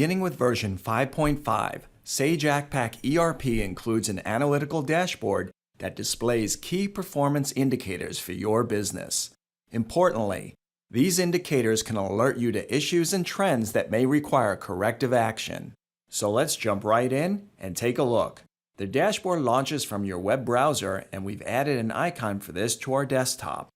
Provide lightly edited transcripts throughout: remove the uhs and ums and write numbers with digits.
Beginning with version 5.5, Sage Accpac ERP includes an analytical dashboard that displays key performance indicators for your business. Importantly, these indicators can alert you to issues and trends that may require corrective action. So let's jump right in and take a look. The dashboard launches from your web browser, and we've added an icon for this to our desktop.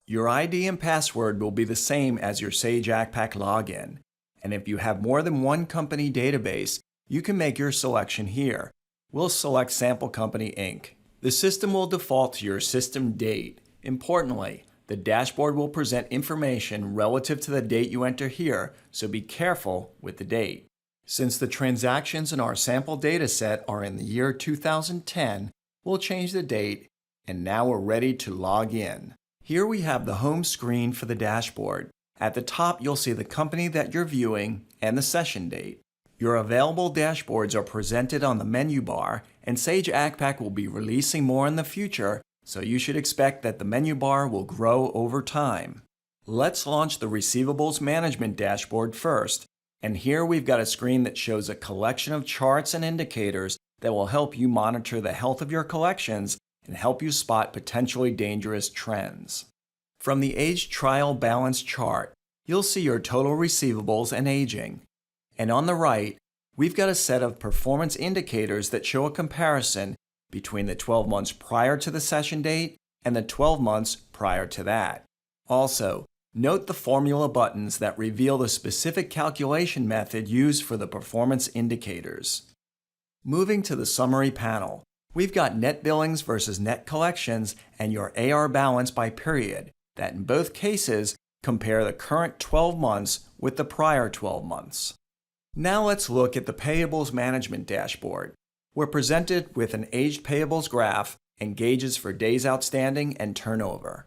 Your ID and password will be the same as your Sage Accpac login. And if you have more than one company database, you can make your selection here. We'll select Sample Company Inc. The system will default to your system date. Importantly, the dashboard will present information relative to the date you enter here, so be careful with the date. Since the transactions in our sample dataset are in the year 2010, we'll change the date, and now we're ready to log in. Here we have the home screen for the dashboard. At the top, you'll see the company that you're viewing and the session date. Your available dashboards are presented on the menu bar, and Sage Accpac will be releasing more in the future, so you should expect that the menu bar will grow over time. Let's launch the Receivables Management dashboard first, and here we've got a screen that shows a collection of charts and indicators that will help you monitor the health of your collections and help you spot potentially dangerous trends. From the Aged Trial Balance chart, you'll see your total receivables and aging. And on the right, we've got a set of performance indicators that show a comparison between the 12 months prior to the session date and the 12 months prior to that. Also, note the formula buttons that reveal the specific calculation method used for the performance indicators. Moving to the summary panel, we've got net billings versus net collections and your AR balance by period that in both cases compare the current 12 months with the prior 12 months. Now let's look at the Payables Management dashboard. We're presented with an aged payables graph and gauges for days outstanding and turnover.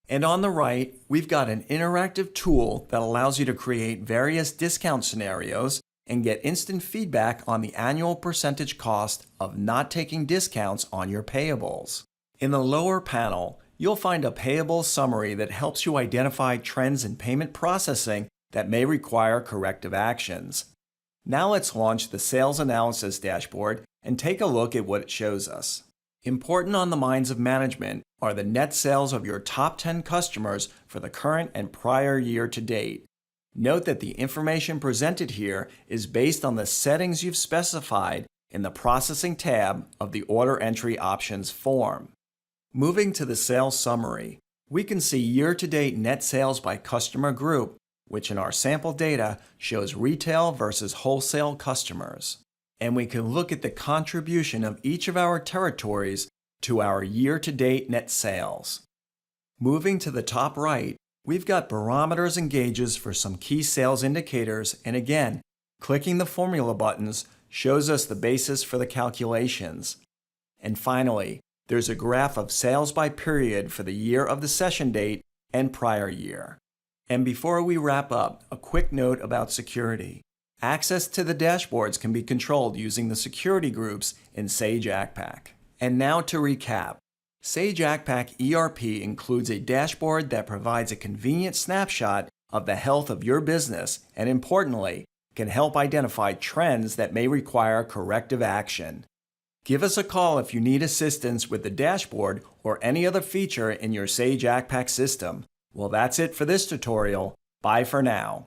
And on the right, we've got an interactive tool that allows you to create various discount scenarios and get instant feedback on the annual percentage cost of not taking discounts on your payables. In the lower panel, you'll find a payables summary that helps you identify trends in payment processing that may require corrective actions. Now let's launch the Sales Analysis dashboard and take a look at what it shows us. Important on the minds of management are the net sales of your top 10 customers for the current and prior year to date. Note that the information presented here is based on the settings you've specified in the Processing tab of the Order Entry Options form. Moving to the sales summary, we can see year-to-date net sales by customer group, which in our sample data shows retail versus wholesale customers. And we can look at the contribution of each of our territories to our year-to-date net sales. Moving to the top right, we've got barometers and gauges for some key sales indicators, and again, clicking the formula buttons shows us the basis for the calculations. And finally, there's a graph of sales by period for the year of the session date and prior year. And before we wrap up, a quick note about security. Access to the dashboards can be controlled using the security groups in Sage Accpac. And now to recap. Sage Accpac ERP includes a dashboard that provides a convenient snapshot of the health of your business and, importantly, can help identify trends that may require corrective action. Give us a call if you need assistance with the dashboard or any other feature in your Sage Accpac system. Well, that's it for this tutorial. Bye for now.